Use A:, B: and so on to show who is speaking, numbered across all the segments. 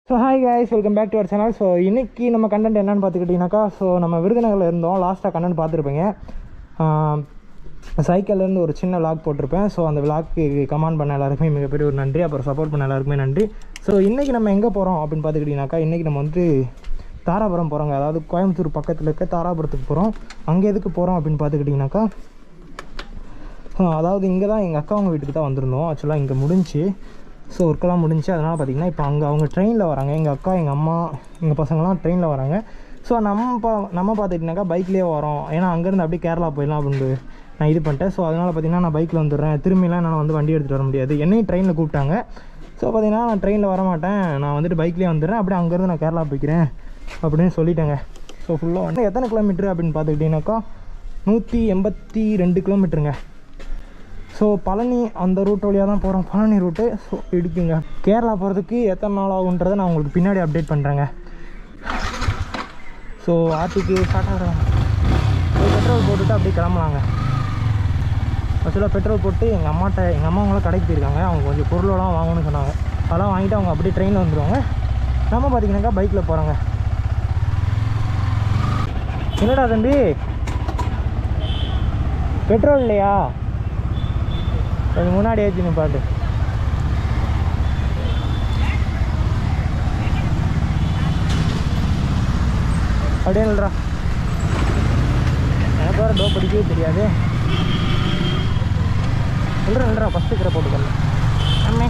A: So hi guys, welcome back to our channel. So இன்றைக்கி நம்ம content என்னென்னு பார்த்துக்கிட்டிங்கனாக்கா, so நம்ம விருதுநகரில் இருந்தோம். லாஸ்ட்டாக கண்டென்ட் பார்த்துருப்பீங்க. சைக்கிள்லேருந்து ஒரு சின்ன விளாக் போட்டிருப்பேன். ஸோ அந்த விளாக்கு கமெண்ட் பண்ண எல்லாருக்குமே மிகப்பெரிய ஒரு நன்றி, அப்புறம் சப்போர்ட் பண்ண எல்லாருக்குமே நன்றி. ஸோ இன்றைக்கி நம்ம எங்கே போகிறோம் அப்படின்னு பார்த்துக்கிட்டிங்கனாக்கா, இன்றைக்கி நம்ம வந்து தாராபுரம் போகிறோங்க. அதாவது கோயம்புத்தூர் பக்கத்தில் இருக்க தாராபுரத்துக்கு போகிறோம். அங்கே எதுக்கு போகிறோம் அப்படின்னு பார்த்துக்கிட்டிங்கனாக்கா, அதாவது இங்கே தான் எங்கள் அக்கா அவங்க வீட்டுக்கு தான் வந்திருந்தோம். ஆக்சுவலாக இங்கே முடிஞ்சு, ஸோ ஒர்க்கெல்லாம் முடிஞ்சு. அதனால் பார்த்திங்கன்னா இப்போ அவங்க ட்ரெயினில் வராங்க. எங்கள் அக்கா, எங்கள் அம்மா, எங்கள் பசங்களாம் ட்ரெயினில் வராங்க. ஸோ நம்ம பார்த்துக்கிட்டிங்கனாக்கா பைக்லேயே வரோம். ஏன்னா அங்கேருந்து அப்படியே கேரளா போயிடலாம் அப்படின்ட்டு நான் இது பண்ணிட்டேன். ஸோ அதனால் பார்த்திங்கன்னா நான் பைக்கில் வந்துடுறேன். திரும்பிலாம் என்னால் வந்து வண்டி எடுத்துகிட்டு வர முடியாது. என்னையும் ட்ரெயினில் கூப்பிட்டாங்க. ஸோ பார்த்திங்கன்னா நான் ட்ரெயினில் வர மாட்டேன், நான் வந்துட்டு பைக்லேயே வந்துடுறேன். அப்படியே அங்கேருந்து நான் கேரளா போய்க்கிறேன் அப்படின்னு சொல்லிட்டேங்க. ஸோ ஃபுல்லாக வந்து எத்தனை கிலோமீட்ரு அப்படின்னு பார்த்துக்கிட்டிங்கனாக்கா 182 கிலோமீட்டருங்க. ஸோ பழனி அந்த ரூட் வழியாக தான் போகிறோம், பழனி ரூட்டு. ஸோ இடிக்குங்க. கேரளா போகிறதுக்கு எத்தனை நாள் ஆகுன்றதை நான் உங்களுக்கு பின்னாடி அப்டேட் பண்ணுறேங்க. ஸோ ஆர்டிக்கு ஸ்டார்ட் ஆகிறாங்க. பெட்ரோல் போட்டுட்டு அப்படியே கிளம்பலாங்க. ஆக்சுவலாக பெட்ரோல் போட்டு எங்கள் அம்மா அவங்களாம் கடைக்கு போயிருக்காங்க. அவங்க கொஞ்சம் பொருளெல்லாம் வாங்கணும்னு சொன்னாங்க. அதெல்லாம் வாங்கிட்டு அவங்க அப்படியே ட்ரெயினில் வந்துடுவாங்க. நம்ம பார்த்திங்கனாக்கா பைக்கில் போகிறோங்க. என்னடா தம்பி, பெட்ரோல் இல்லையா? கொஞ்சம் முன்னாடி ஏற்றினு பாட்டு. அப்படியே இல்லைடா, எனக்கு வேறு டோப் அடிக்கவே தெரியாது. இல்லைடா ஃபஸ்ட்டு கிட்ட போட்டுக்கல. அம்மே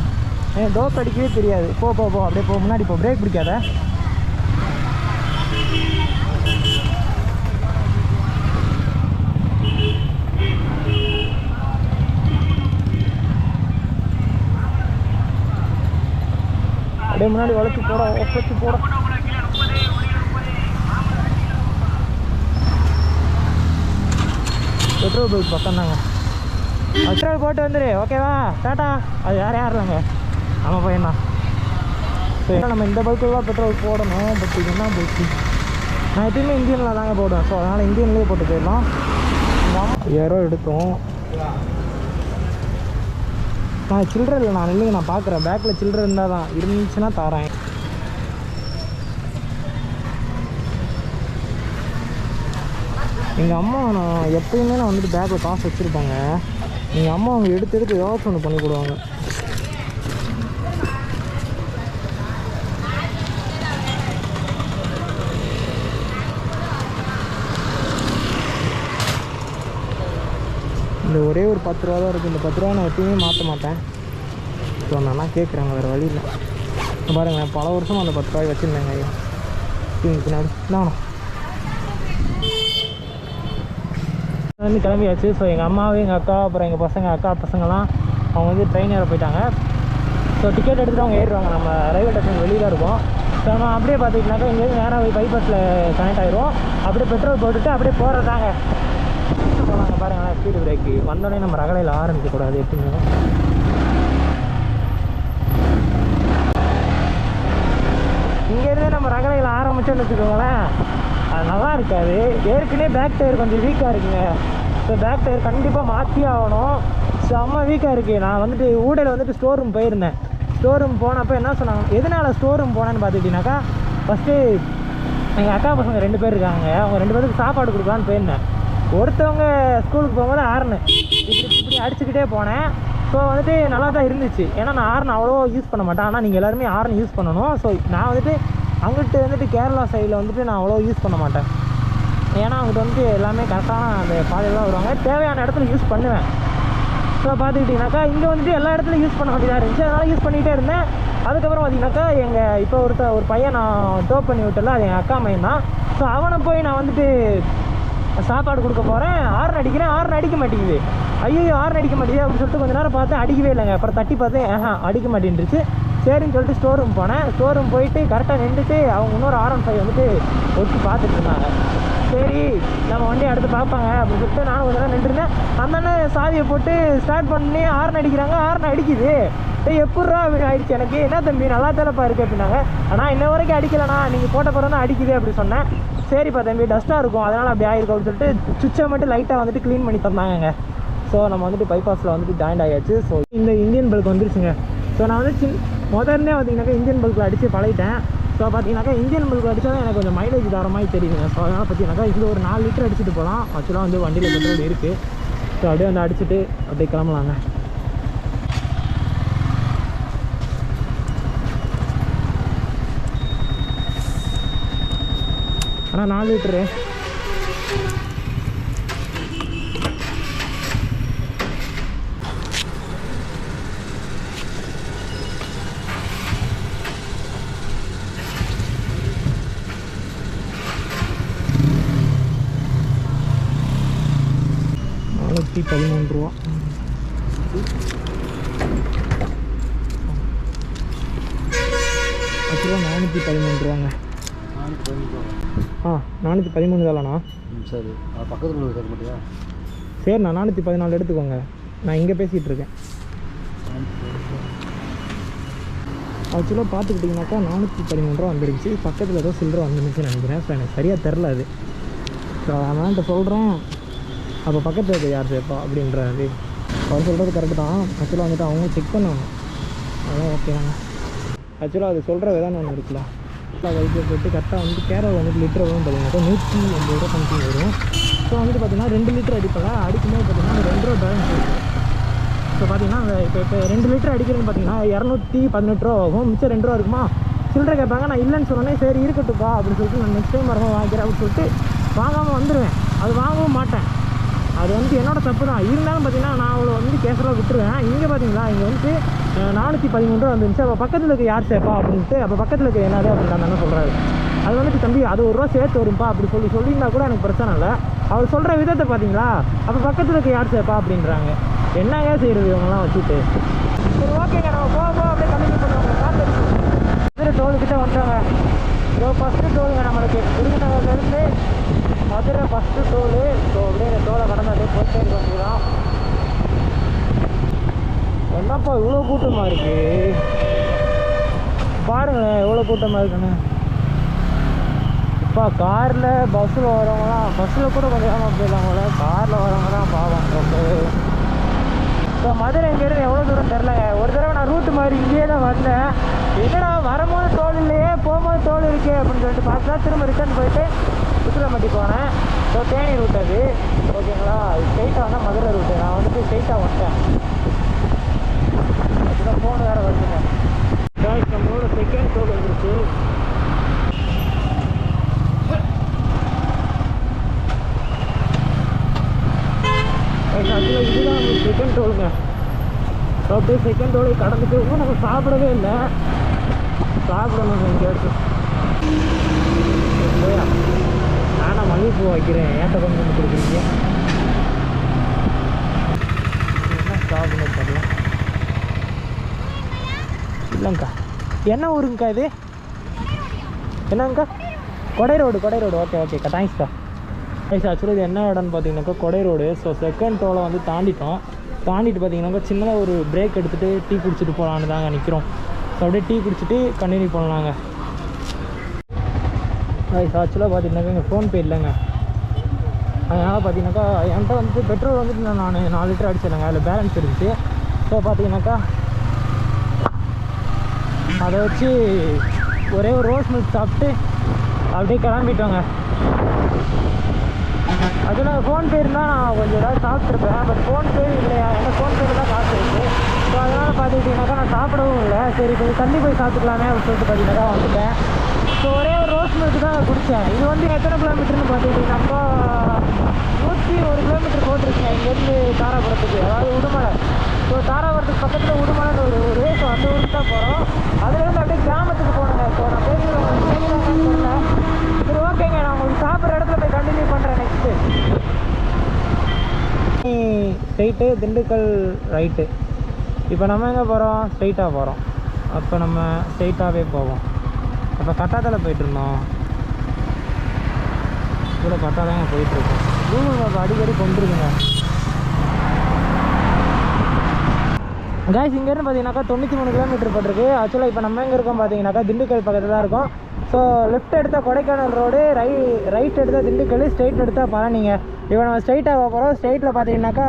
A: எனக்கு டோப் அடிக்கவே தெரியாது. போ அப்படியே போ, முன்னாடி போ, பிரேக் பிடிக்காத. அப்படியே முன்னாடி வளர்ச்சி போட பெட்ரோல் பைக் பக்கம் தாங்க. பெட்ரோல் போட்டு வந்துடு, ஓகேவா? டாட்டா. அது யாரும் இல்லைங்க, நம்ம பையன்தான். சரி, நம்ம இந்த பைக்கில் தான் பெட்ரோல் போடணும். பட் இது என்ன பைக்கு? நான் எப்பயுமே இந்தியனில் தாங்க போடுவேன். ஸோ அதனால் இந்தியன்லேயே போட்டு போயிடலாம். 5000 எடுத்தோம். நான் சில்லறை இல்லை, நான் இல்லைங்க, நான் பார்க்குறேன். பேக்கில் சில்லறை இருந்தால் தான், இருந்துச்சுன்னா தரேன். எங்கள் அம்மா நான் எப்பயுமே நான் வந்துட்டு பேக்கில் காசு வச்சுருப்பாங்க. எங்கள் அம்மா அவங்க எடுத்து ஏதாச்சும் ஒன்று பண்ணி கொடுவாங்க. இந்த ஒரே ஒரு 10 ரூபா தான் இருக்குது. இந்த 10 ரூபா நான் எப்பயுமே மாற்ற மாட்டேன். ஸோ நல்லா கேட்குறாங்க, வேறு வழி இல்லை. பாருங்கள், பல வருஷம் அந்த 10 ரூபாய் வச்சுருந்தேங்க. ஐயா பின்னாடி நானும் வந்து கிளம்பியாச்சு. ஸோ எங்கள் அம்மாவும் எங்கள் அக்கா, அப்புறம் எங்கள் அக்கா பசங்கள்லாம் அவங்க வந்து ட்ரெயின் ஏற போயிட்டாங்க. ஸோ டிக்கெட் எடுத்துகிட்டு அவங்க ஏறுவாங்க. நம்ம ரயில்வே ஸ்டேஷன் வெளியில் தான் இருக்கும். ஸோ நம்ம அப்படியே பார்த்துக்கிட்டனாக்கா இங்கேருந்து நேராக பைபாஸில் கனெக்ட் ஆகிரும். அப்படியே பெட்ரோல் போட்டுட்டு அப்படியே போகிறதாங்க. போகலாங்க. பாருங்களேன், ஸ்பீடு பிரேக்கு வந்தோடனே நம்ம ரகலையில் ஆரம்பிக்கக்கூடாது எப்படின்னு. இங்கேருந்து நம்ம ரகலையில் ஆரம்பிச்சோன்னு வச்சுக்கோங்களேன், அது நல்லா இருக்காது. ஏற்கனவே பேக் டயர் கொஞ்சம் வீக்காக இருக்குங்க. ஸோ பேக் டயர் கண்டிப்பாக மாற்றி ஆகணும். செம்ம வீக்காக இருக்குது. நான் வந்துட்டு ஊடையில் வந்துட்டு ஸ்டோர் ரூம் போயிருந்தேன். ஸ்டோர் ரூம் போனப்போ என்ன சொன்னாங்க, எதனால் ஸ்டோர் ரூம் போனேன்னு பார்த்துக்கிட்டிங்கனாக்கா, ஃபஸ்ட்டு எங்கள் அக்கா பசங்க 2 பேர் இருக்காங்க. அவங்க 2 பேருக்கு சாப்பாடு கொடுக்கலான்னு போயிருந்தேன். ஒருத்தவங்க ஸ்கூலுக்கு போகும்போது ஆர்னு இப்படி அடிச்சுக்கிட்டே போனேன். ஸோ வந்துட்டு நல்லா தான் இருந்துச்சு. ஏன்னா நான் ஆர்ன் அவ்வளோ யூஸ் பண்ண மாட்டேன். ஆனால் நீங்கள் எல்லாருமே ஆர்ன் யூஸ் பண்ணணும். ஸோ நான் வந்துட்டு அங்கிட்டு வந்துட்டு கேரளா சைடில் வந்துட்டு நான் அவ்வளோ யூஸ் பண்ண மாட்டேன். ஏன்னா அங்கிட்ட வந்துட்டு எல்லாமே கரெக்டான அந்த பாதையில் தான் வருவாங்க. தேவையான இடத்துல யூஸ் பண்ணுவேன். ஸோ பார்த்துக்கிட்டிங்கனாக்கா இங்கே வந்துட்டு எல்லா இடத்துலையும் யூஸ் பண்ண வேண்டியதாக இருந்துச்சு. அதனால் யூஸ் பண்ணிகிட்டே இருந்தேன். அதுக்கப்புறம் பார்த்திங்கனாக்கா எங்கள் இப்போ ஒரு பையன் நான் டோப் பண்ணி விட்டல, அது எங்கள் அக்கா மையன் தான். ஸோ அவனை போய் நான் வந்துட்டு சாப்பாடு கொடுக்க போகிறேன். ஆர்ன் அடிக்கிறேன், ஆர்ன் அடிக்க மாட்டேங்குது. ஐயோ ஆர்ன் அடிக்க மாட்டேங்குது அப்படின்னு சொல்லிட்டு கொஞ்சம் நேரம் பார்த்தேன், அடிக்கவே இல்லைங்க. அப்புறம் தட்டி பார்த்தேன், அடிக்க மாட்டேன்ருச்சு. சரின்னு சொல்லிட்டு ஸ்டோர் ரூம் போனேன். ஸ்டோர் ரூம் போயிட்டு கரெக்டாக நின்றுட்டு அவங்க இன்னொரு R15 வந்துட்டு ஒட்டி பார்த்துட்டு இருந்தாங்க. சரி நம்ம வண்டி அடுத்து பார்ப்பாங்க அப்படின்னு சொல்லிட்டு நானும் கொஞ்சம் நேரம் நின்றுருந்தேன். அந்த அண்ணன் சாவியை போட்டு ஸ்டார்ட் பண்ணி ஆர்ன் அடிக்கிறாங்க. ஆர்ன் அடிக்குது. எப்பட்றா அப்படின்னு ஆயிடுச்சு எனக்கு. என்ன தம்பி நல்லா தானப்பா இருக்குது அப்படின்னாங்க. ஆனால் இன்ன வரைக்கும் அடிக்கலண்ணா, நீங்கள் போட்ட பிறகு தான் அடிக்குது அப்படி சொன்னேன். சரிப்பா தம்பி, டஸ்ட்டாக இருக்கும் அதனால் அப்படி ஆகிருக்கும் அப்படின்னு சொல்லிட்டு சுவிட்சை மட்டும் லைட்டாக வந்துட்டு க்ளீன் பண்ணி தந்தாங்க. ஸோ நம்ம வந்துட்டு பைபாஸில் வந்துட்டு ஜாயின்ட் ஆகியாச்சு. ஸோ இந்த இந்தியன் பல்க் வந்துருச்சுங்க. ஸோ நான் வந்து முதல்ல பார்த்தீங்கன்னாக்கா இன்ஜின் பல்கில் அடித்து பழகிட்டேன். ஸோ பார்த்தீங்கன்னாக்கா இன்ஜின் பல்கில் அடித்தா தான் எனக்கு கொஞ்சம் மைலேஜ் தர மாதிரி தெரியுங்க. ஸோ அதனால் பார்த்தீங்கன்னாக்கா இதில் ஒரு 4 லிட்டர் அடிச்சுட்டு போகலாம். ஆக்சுவலாக வந்து வண்டியில் பெட்ரோல் இருக்குது. ஸோ அப்படியே வந்து அடிச்சுட்டு அப்படியே கிளம்பலாங்க. ஆனால் 4 லிட்டரு $13 ஆக்சுவலாக $413. ஆ 413 தானண்ணா?
B: சரி, பக்கத்தில் உள்ள சார் மாட்டியா?
A: சரிண்ணா 414 எடுத்துக்கோங்க. நான் இங்கே பேசிகிட்டு இருக்கேன். ஆக்சுவலாக பார்த்துக்கிட்டிங்கனாக்கா $413 வந்துருச்சு. பக்கத்தில் ஏதோ சில்லறை வந்துருந்துச்சுன்னு நினைக்கிறேன். ஸோ எனக்கு சரியாக தெரில அது. ஸோ அதனான்ட்ட சொல்கிறேன், அப்போ பக்கத்தில் இருக்க யார் சேர்ப்பா அப்படின்றது. அவர் சொல்கிறது கரெக்டு தான். ஆக்சுவலாக வந்துட்டு அவங்க செக் பண்ணுவாங்க. அதான் ஓகேங்க. ஆக்சுவலாக அது சொல்கிற விதானம் ஒன்று இருக்குல்ல, வைத்தியம் போட்டு கரெக்டாக வந்து கேரளா வந்துட்டு லிட்டர் வரும் பார்த்தீங்கன்னாக்கா $180 சம்திங் வரும். ஸோ வந்துட்டு பார்த்தீங்கன்னா 2 லிட்டர் அடிப்பேன். அடிக்கும்போது பார்த்தீங்கன்னா $2 பேலன்ஸ் இருக்குது. ஸோ பார்த்தீங்கன்னா இப்போ 2 லிட்டர் அடிக்கிறேன்னு பார்த்தீங்கன்னா $218 ஆகும். மிச்சம் $2 இருக்குமா? சில்லறை கேட்பாங்க. நான் இல்லைன்னு சொன்னோன்னே சரி இருக்கட்டும்ப்பா அப்படின்னு சொல்லிட்டு நான் நெக்ஸ்ட் டைம் வரமா வாங்கிக்கிறேன் அப்படின்னு சொல்லிட்டு வாங்காமல் வந்துடுவேன். அது வாங்கவும் மாட்டேன். அது வந்து என்னோட தப்பு தான். இருந்தாலும் பார்த்தீங்கன்னா நான் அவளை வந்து கேஷெல்லாம் விட்டுருவேன். இங்கே பார்த்தீங்களா, இங்கே வந்து $413 வந்துருந்துச்சு. அப்போ பக்கத்தில் இருக்க யார் சேர்ப்பா அப்படின்ட்டு, அப்போ பக்கத்தில் இருக்க என்னது அப்படின்னு நான் என்ன சொல்கிறாரு. அது வந்துட்டு தம்பி அது ₹1 சேர்த்து வரும்பா அப்படி சொல்லியிருந்தா கூட எனக்கு பிரச்சனை இல்லை. அவர் சொல்கிற விதத்தை பார்த்தீங்களா, அப்போ பக்கத்தில் இருக்க யார் சேர்ப்பா அப்படின்றாங்க. என்னங்க செய்கிறது இவங்கெல்லாம் வச்சுட்டு. சரி ஓகேங்க, நம்ம போக அப்படியே கண்டினியூ பண்ணுவாங்க. மதுரை டோல்கிட்ட வந்துட்டாங்க. ஃபஸ்ட்டு டோலுங்க நம்மளுக்கு விருதுநகர்லேருந்து மதுரை ஃபஸ்ட்டு டோலு. ஸோ அப்படியே இந்த டோலை கடந்து அப்படியே போயிட்டே இருக்க வேண்டியதான். என்னப்பா இவ்வளோ கூட்டமாக இருக்குது பாருங்களேன், எவ்வளோ கூட்டமாக இருக்குன்னு. இப்போ காரில் பஸ்ஸில் வரவங்களாம், பஸ்ஸில் கூட கொஞ்சம் ஏமா போயிடலாங்களே, காரில் வரவங்க தான் பாவம் ரொம்பவே. இப்போ மதுரை இங்கேருந்து எவ்வளோ தூரம் தெரிலங்க. ஒரு தடவை நான் ரூட்டு மாதிரி இங்கேயே தான் வந்தேன். என்னடா வரும்போது டோல் இல்லையே, போகும்போது டோல் இருக்கே அப்படின்னு சொல்லிட்டு பார்த்தா திரும்ப ரிட்டர்ன் போயிட்டு சுற்றுலாமட்டி போனேன். ஸோ தேனி ரூட் அது ஓகேங்களா. ஸ்ட்ரெயிட்டாக வந்தால் மதுரை ரூட்டு. நான் வந்துட்டு ஸ்ட்ரெயிட்டாக வந்துட்டேன். அதுதான் ஃபோன் வேறு வருதுங்க. நம்மளோட செகண்ட் டோல் வந்துருச்சு. ஆக்சுவலாக இதுதான் நம்ம செகண்ட் டோலுங்க. ஸோ அப்படியே செகண்ட் டோலை கடந்துட்டு இன்னும் நம்ம சாப்பிடவே இல்லை. சாப்பிடணும் எங்கேயாச்சும். நானும் மல்லிகைப்பூ வைக்கிறேன், ஏன்ட்ட கொண்டு வந்து கொடுக்குறீங்க. என்ன சாப்பிடணும் தெரியல. இல்லைங்க்கா, என்ன ஊருங்கக்கா இது? என்னங்கக்கா? கொடை ரோடு. ஓகே ஓகேக்கா, தேங்க்ஸ்க்கா. ஆக்சுவலாக இது என்ன இடம்னு பார்த்தீங்கன்னாக்கா கொடை ரோடு. ஸோ செகண்ட் டோலை வந்து தாண்டிட்டு பார்த்தீங்கன்னாக்கா சின்னதாக ஒரு பிரேக் எடுத்துகிட்டு டீ குடிச்சிட்டு போகலான்னு தாங்க நிற்கிறோம். ஸோ அப்படியே டீ குடிச்சிட்டு கண்டினியூ பண்ணலாங்க. ஆக்சுவலாக பார்த்தீங்கன்னாக்கா இங்கே ஃபோன்பே இல்லைங்க. அதனால் பார்த்தீங்கன்னாக்கா என்கிட்ட வந்து பெட்ரோல் வந்துட்டு நான் 4 லிட்டர் அடிச்சிடலைங்க. அதில் பேலன்ஸ் இருந்துச்சு. ஸோ பார்த்தீங்கன்னாக்கா அதை வச்சு ஒரே ஒரு ரோஸ் மில்க் சாப்பிட்டு அப்படியே கிளம்பிட்டோங்க. அது நான் ஃபோன்பே இருந்தால் நான் கொஞ்சம் ஏதாவது சாப்பிட்ருப்பேன். பட் ஃபோன்பே இல்லையா, எங்கள் ஃபோன்பேயில் தான் காசு இருக்குது. ஸோ அதனால் பார்த்துக்கிட்டிங்கனாக்கா நான் சாப்பிடவும் இல்லை. சரி கொஞ்சம் தள்ளி போய் சாப்பிட்டுக்கலாமே அப்படின்னு சொல்லிட்டு பார்த்தீங்கன்னாக்கா வந்துட்டேன். ஸோ ஒரே ஒரு ரோஸ் மில்க் தான் குடித்தேன். இது வந்து எத்தனை கிலோமீட்டர்னு பார்த்துக்கிட்டிங்கனாக்கா 101 கிலோமீட்டர் போட்டிருக்கேன் இங்கேருந்து தாராபுரத்துக்கு, அதாவது உடுமலை. ஸோ தாராபுரத்துக்கு பக்கத்தில் உடுமலைன்னு ஒரு ஊர். ஸோ அந்த ஊருக்கு தான் போகிறோம். அதுலேருந்து அப்படியே கிராமத்துக்கு போனேங்க. ஸோ நான் பேசுகிறேன் தெரியல. சரி ஓகேங்க, நான் உங்களுக்கு சாப்பிட்ற இடத்துல போய் கண்டினியூ பண்ணுறேன். Next straight Dindigul right. இப்போ நம்ம எங்கே போகிறோம்? ஸ்ட்ரெயிட்டாக போகிறோம். அப்போ நம்ம ஸ்ட்ரெயிட்டாகவே போவோம். அப்போ கட்டாத்தில் போயிட்டுருந்தோம். இவ்வளோ கட்டாதாங்க போயிட்டுருக்கோம். கூகுள் மேப் அடிக்கடி கொண்டுருக்குங்க. கைஸ் இங்கேருந்து பார்த்தீங்கன்னாக்கா 93 கிலோமீட்டர் போட்டிருக்கு. ஆக்சுவலாக இப்போ நம்ம எங்கே இருக்கோம் பார்த்தீங்கன்னாக்கா திண்டுக்கல் பக்கத்தில் தான் இருக்கும். ஸோ லெஃப்ட் எடுத்தால் கொடைக்கானல் ரோடு, ரைட் எடுத்தால் திண்டுக்கல், ஸ்ட்ரெயிட் எடுத்தால் பழனிங்க. இப்போ நம்ம ஸ்ட்ரெயிட்டாக போகிறோம். ஸ்ட்ரெயிட்டில் பார்த்தீங்கன்னாக்கா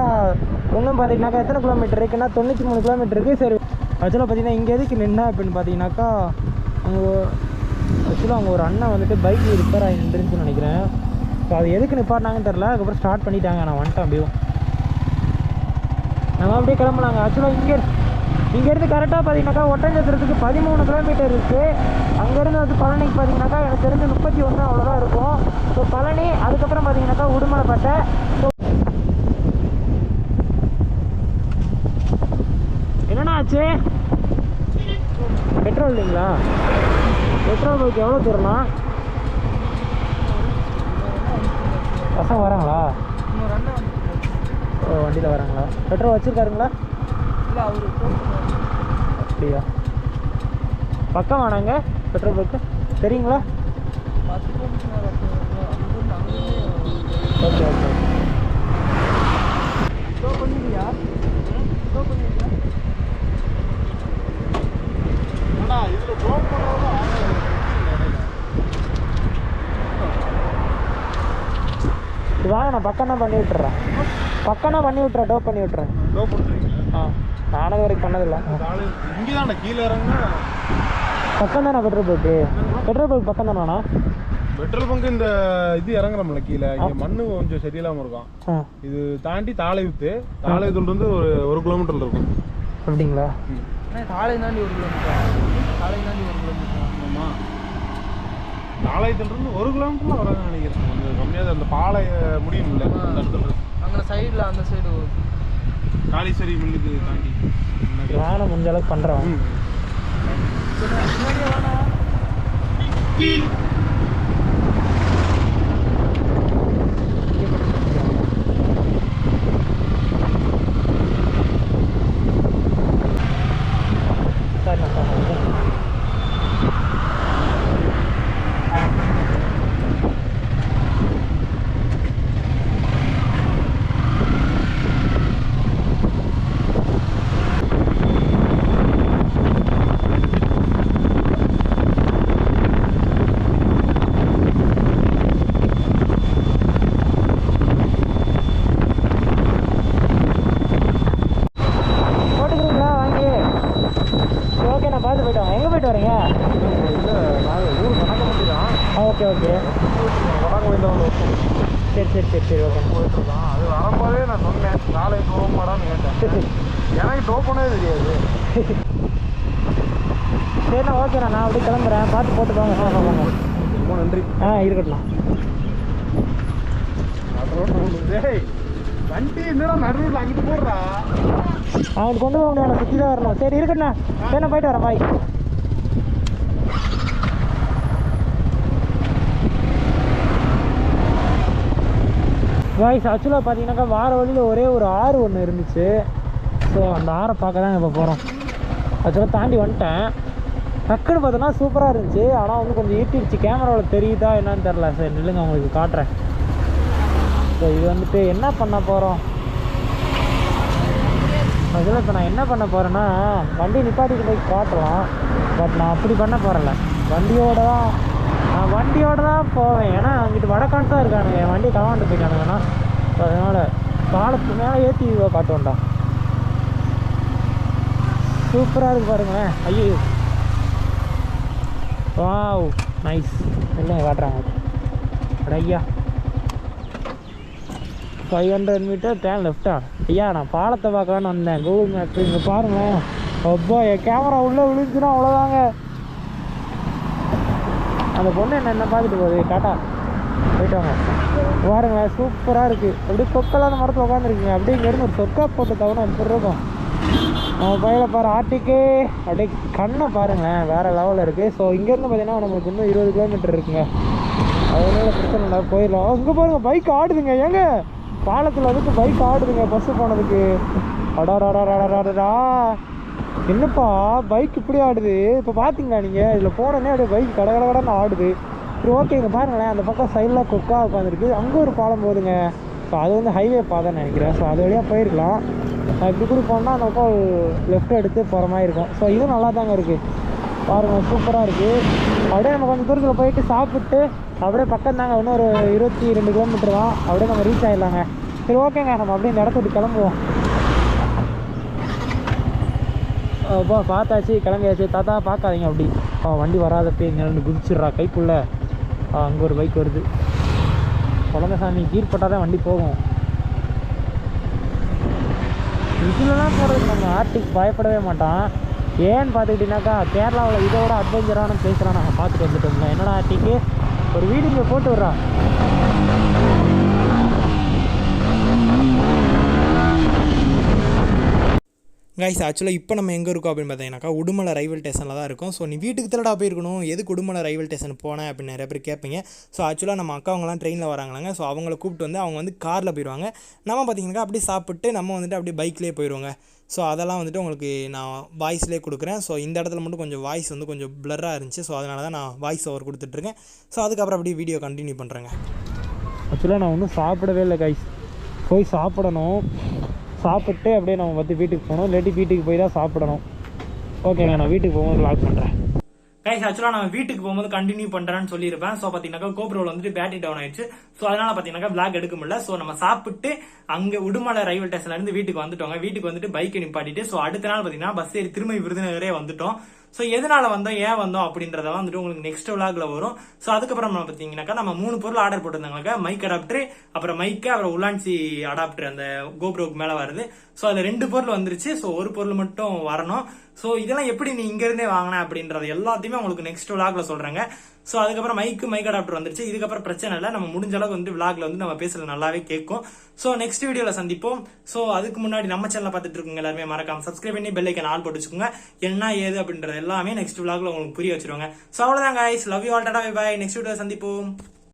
A: இன்னும் பார்த்தீங்கன்னாக்கா எத்தனை கிலோமீட்டர் இருக்குன்னா 93 கிலோமீட்டர் இருக்குது. சரி ஆக்சுவலாக பார்த்தீங்கன்னா இங்கே எதுக்கு நின்னா அப்படின்னு பார்த்தீங்கன்னாக்கா அங்கே ஆக்சுவலாக அவங்க ஒரு அண்ணன் வந்துட்டு பைக் ரிப்பேர் ஆகி நின்றுச்சுன்னு நினைக்கிறேன். ஸோ அது எதுக்கு நிப்பாட்டினாங்கன்னு தெரில. அதுக்கப்புறம் ஸ்டார்ட் பண்ணிட்டாங்க. நான் வந்துட்டேன் அப்படியும். நம்ம அப்படியே கிளம்பலாங்க. ஆக்சுவலாக இங்கேருந்து கரெக்டாக பார்த்தீங்கன்னாக்கா ஒட்டஞ்சத்திரத்துக்கு 13 கிலோமீட்டர் இருக்குது. அங்கேருந்து வந்து பழனிக்கு பார்த்தீங்கன்னாக்கா எனக்கு தெரிஞ்சு 31 அவ்வளோதான் இருக்கும். ஸோ பழனி, அதுக்கப்புறம் பார்த்தீங்கன்னாக்கா உடுமலைப்பேட்டை. ஸோ என்னண்ணா ஆச்சு? பெட்ரோல் இல்லைங்களா? பெட்ரோல் பைக் எவ்வளோ தூரம்ண்ணா? பசங்க வராங்களா? ஓ, வண்டியில் வராங்களா? பெட்ரோல் வச்சுருக்காருங்களா?
C: இல்லை, அவரு
A: அப்படியா? பக்கம் வேணாங்க பெட்ரோல் பங்க்கு தெரியுங்களா?
C: 10 கிலோமீட்டர்.
A: Okay okay.
C: ஸ்லோ பண்ணிடுறியா? ஸ்லோ பண்ணிடுறியா?
B: இதில் ட்ரோப் பண்ணுறதும்
A: வாங்க, நான் பக்கம் தான் பண்ணி விட்டுறேன். பக்கம் தான் பண்ணி விட்டுறேன். டோப் பண்ணி விட்டுறேன்.
B: ட்ரோப் பண்ணுறீங்க?
A: நானது வரைக்கும் பண்ணதில்லை.
B: இங்கே தானே கீழே இறங்குனா
A: பக்கம் தானே பெட்ரோல் பங்க்கு? பெட்ரோல் பங்க் பக்கம் தானேண்ணா?
B: பெட்ரோல் பங்கு இந்த இது இறங்குறோம்ல கீழே, இங்கே மண்ணு கொஞ்சம் சரியில்லாமல் இருக்கும். இது தாண்டி தாளையூத்து. தாளையூத்துலேருந்து ஒரு கிலோமீட்டர் இருக்கும்.
A: அப்படிங்களா?
C: தாளை தாண்டி 1 கிலோமீட்டர். தாளை தாண்டி 1 கிலோமீட்டர்.
B: ஆமாம், தாளையத்துலேருந்து 1 கிலோமீட்டரில் வராங்க நினைக்கிறேன். கொஞ்சம் கம்மியாக அந்த பாலை முடியும் இல்லை அந்த இடத்துல.
C: அங்கே சைடில் அந்த சைடு
B: காளீஸ்வரி மில்லுக்கு தாண்டி
A: நானும் முடிஞ்ச அளவுக்கு பண்ணுறேன். Okay okay. சரி சரி சரி சரி ஓகே.
B: போயிட்டுருக்கான். அது வரும்போதே நான் சொன்னேன், நாளைக்கு போக மாடான்னு கேட்டேன். எனக்கு டோ பண்ணவே தெரியாது.
A: சரிண்ணா, ஓகேண்ணா. நான் அப்படியே கிளம்புறேன். பார்த்து போட்டுக்கோங்க.
B: ரொம்ப நன்றி.
A: இருக்கட்டும்.
B: வண்டி என்னடா நடுவில் அங்கிட்டு போடுறா.
A: அவங்களுக்கு கொண்டு போக முடியாது, சுற்றி தான் வரணும். சரி இருக்கட்ண்ணா. சரிண்ணா, போயிட்டு வரேன். பாய். வாய்ஸ் ஆக்சுவலாக பார்த்தீங்கன்னாக்கா வார வழியில் ஒரே ஒரு ஆறு ஒன்று இருந்துச்சு. ஸோ அந்த ஆறை பார்க்க தான் இப்போ போகிறோம். ஆக்சுவலாக தாண்டி வந்துட்டேன். டக்குன்னு பார்த்தோன்னா சூப்பராக இருந்துச்சு. ஆனால் வந்து கொஞ்சம் ஈட்டிடுச்சு. கேமராவில் தெரியுதா என்னன்னு தெரில. சரி நில்லுங்க, உங்களுக்கு காட்டுறேன். ஸோ இது வந்துட்டு என்ன பண்ண போகிறோம் ஆக்சுவலாக இப்போ நான் என்ன பண்ண போகிறேன்னா, வண்டி நிப்பாட்டிட்டு போய் காட்டுறோம். பட் நான் அப்படி பண்ண போகிறேன்ல, நான் வண்டியோடு தான் போவேன். ஏன்னா அங்கிட்டு வடக்காண்டு தான் இருக்கானுங்க. என் வண்டி கவாண்டு போயிட்டானுங்கண்ணா. ஸோ அதனால் பாலத்து மேலே ஏற்றி காட்டுவோம்டா. சூப்பராக இருக்குது பாருங்களேன். ஐயோ, வாவ், நைஸ். இல்லைங்க காட்டுறாங்க. ஐயா 500 மீட்டர் டேன் லெஃப்டா? ஐயா நான் பாலத்தை பார்க்கலான்னு வந்தேன். கூகுள் மேப் இங்கே பாருங்களேன். அப்பா, என் கேமரா உள்ளே விழுந்துச்சுன்னா அவ்வளோதாங்க. அந்த பொண்ணு என்ன பார்த்துட்டு போகுது. டாட்டா, போயிட்டு வாங்க. பாருங்களேன், சூப்பராக இருக்குது. அப்படியே கொக்கெல்லாம் அந்த மரத்தில் உட்காந்துருக்குங்க. அப்படியே இங்கேருந்து ஒரு சொக்கா போட்டு தவணும் எப்படி இருக்கும். நம்ம பையில பாரு ஆர்டிக்கு. அப்படியே கண்ணை பாருங்களேன், வேறு லெவலில் இருக்குது. ஸோ இங்கேருந்து பார்த்தீங்கன்னா நம்மளுக்கு இன்னும் 20 கிலோமீட்டர் இருக்குங்க. அதனால பிரச்சனை இல்லை, போயிடலாம். இங்கே பாருங்கள், பைக் ஆடுதுங்க. ஏங்க பாலத்தில் அதுக்கு பைக் ஆடுதுங்க, பஸ்ஸு போனதுக்கு. அடாடாடாடாடாடா, என்னப்பா பைக் இப்படி ஆடுது. இப்போ பார்த்தீங்களா நீங்கள்? இதில் போனோன்னே அப்படியே பைக் கடகடன்னு ஆடுது. சரி ஓகேங்க, பாருங்களேன், அந்த பக்கம் சைடில் கொக்கா உட்காந்துருக்கு. அங்கே ஒரு பாலம் போகுதுங்க. ஸோ அது வந்து ஹைவே பாதைன்னு நினைக்கிறேன். ஸோ அது வழியாக போயிருக்கலாம். இப்படி கூட போனால் அந்த பக்கம் லெஃப்ட் எடுத்து போகிற மாதிரி இருக்கும். ஸோ இதுவும் நல்லா தாங்க இருக்குது. பாருங்கள், சூப்பராக இருக்குது. அப்படியே நம்ம கொஞ்சம் தூரத்தில் போயிட்டு சாப்பிட்டு அப்படியே பக்கம் தாங்க, இன்னும் ஒரு 22 கிலோமீட்டர் தான். அப்படியே நம்ம ரீச் ஆகிடலாங்க. சரி ஓகேங்க, நம்ம அப்படியே இந்த இடத்த விட்டு கிளம்புவோம். அப்பா பார்த்தாச்சு, கிளம்பியாச்சு. தாத்தா பார்க்காதீங்க அப்படி. வண்டி வராதப்போ இங்கே ரெண்டு குதிச்சிட்றா கைக்குள்ளே. அங்கே ஒரு பைக் வருது. குழந்தை சாமி கீர் போட்டால் தான் வண்டி போகும். இதுலலாம் போகிறதுக்கு நம்ம ஆர்டிக் பயப்படவே மாட்டான். ஏன்னு பார்த்துக்கிட்டிங்கனாக்கா கேரளாவில் இதோட அட்வென்ச்சரான பிளேஸ்லாம் நாங்கள் பார்த்துட்டு வந்துட்டோம்ல. என்னடா ஆர்டிக்கு ஒரு வீடு இங்கே போட்டு விட்றா.
D: கைஸ் ஆக்சுவலாக இப்போ நம்ம எங்கே இருக்கோம் அப்படின்னு பார்த்தீங்கன்னாக்கா உடுமலை ரயில்வே ஸ்டேஷனில் தான் இருக்கும். ஸோ நீ வீட்டுக்கு திருடா போயிருக்கணும், எதுக்கு உடுமலை ரயில்வே ஸ்டேஷன் போனேன் அப்படின்னு நிறைய பேர் கேட்பீங்க. ஸோ ஆக்சுவலாக நம்ம அக்காவங்களாம் ட்ரெயினில் வராங்களாங்க. ஸோ அவங்கள கூப்பிட்டு வந்து அவங்க வந்து காரில் போயிடுவாங்க. நம்ம பார்த்தீங்கன்னாக்கா அப்படியே சாப்பிட்டு நம்ம வந்துட்டு அப்படியே பைக்லேயே போயிடுவோங்க. ஸோ அதெல்லாம் வந்துட்டு உங்களுக்கு நான் வாய்ஸ்லேயே கொடுக்குறேன். ஸோ இந்த இடத்துல மட்டும் கொஞ்சம் வாய்ஸ் வந்து கொஞ்சம் பிளராக இருந்துச்சு. ஸோ அதனால தான் நான் வாய்ஸ் ஓவர் கொடுத்துட்ருக்கேன். ஸோ அதுக்கப்புறம் அப்படியே வீடியோ கண்டினியூ பண்ணுறேங்க.
A: ஆக்சுவலாக நான் ஒன்றும் சாப்பிடவே இல்லை கைஸ். போய் சாப்பிடணும். சாப்பிட்டு அப்படியே நம்ம வந்து வீட்டுக்கு போகணும். இல்லாட்டி வீட்டுக்கு போய் தான் சாப்பிடணும். ஓகேங்க, நான் வீட்டுக்கு போகும்போது வ்ளாக் பண்ணுறேன்.
D: கைஸ் ஆக்சுவலாக நான் வீட்டுக்கு போகும்போது கண்டினியூ பண்ணுறேன்னு சொல்லியிருப்பேன். ஸோ பார்த்தீங்கன்னாக்கா கோப்ரோவில் வந்துட்டு பேட்டரி டவுன் ஆயிடுச்சு. ஸோ அதனால பார்த்தீங்கன்னாக்கா பிளாக் எடுக்க முடியல. ஸோ நம்ம சாப்பிட்டு அங்கே உடுமலை ரயில்வே ஸ்டேஷன்லேருந்து வீட்டுக்கு வந்துட்டோங்க. வீட்டுக்கு வந்துட்டு பைக்கை நிப்பாட்டிட்டு ஸோ அடுத்த நாள் பார்த்தீங்கன்னா பஸ் ஏறி திரும்ப விருதுநகரே வந்துட்டோம். ஸோ எதனால வந்தோம், ஏன் வந்தோம் அப்படின்றதெல்லாம் வந்துட்டு உங்களுக்கு நெக்ஸ்ட் விளாக்ல வரும். ஸோ அதுக்கப்புறம் நம்ம பார்த்தீங்கன்னாக்கா நம்ம 3 பொருள் ஆர்டர் போட்டிருந்தாங்க. மைக் அடாப்டர், அப்புறம் மைக்கு, அப்புறம் உலான்சி அடாப்டர் அந்த கோப்ரோக்கு மேலே வருது. ஸோ அதில் 2 பொருள் வந்துருச்சு. ஸோ ஒரு பொருள் மட்டும் வரணும். ஸோ இதெல்லாம் எப்படி நீ இங்கேருந்தே வாங்கினேன் அப்படின்றது எல்லாத்தையுமே உங்களுக்கு நெக்ஸ்ட் விளாக்ல சொல்கிறேங்க. ஸோ அதுக்கப்புறம் மைக் அடாப்டர் வந்துருச்சு. இதுக்கப்புறம் பிரச்சனை இல்லை, நம்ம முடிஞ்ச அளவுக்கு வந்து விளாக்ல வந்து நம்ம பேசுறது நல்லாவே கேட்கும். ஸோ நெக்ஸ்ட் வீடியோவில் சந்திப்போம். ஸோ அதுக்கு முன்னாடி நம்ம சேனலை பார்த்துட்டு இருக்கவங்க எல்லாருமே மறக்காம சப்ஸ்கிரைப் பண்ணி பெல் ஐக்கான் ஆல் போட்டு வச்சுக்கோங்க. என்ன ஏது அப்படின்றது எல்லாமே நெக்ஸ்ட் விளாக்ல உங்களுக்கு புரிய வச்சிருவாங்க. ஸோ அவ்வளோதான் guys, love you all, tata bye bye. Next வீடியோவில் சந்திப்போம்.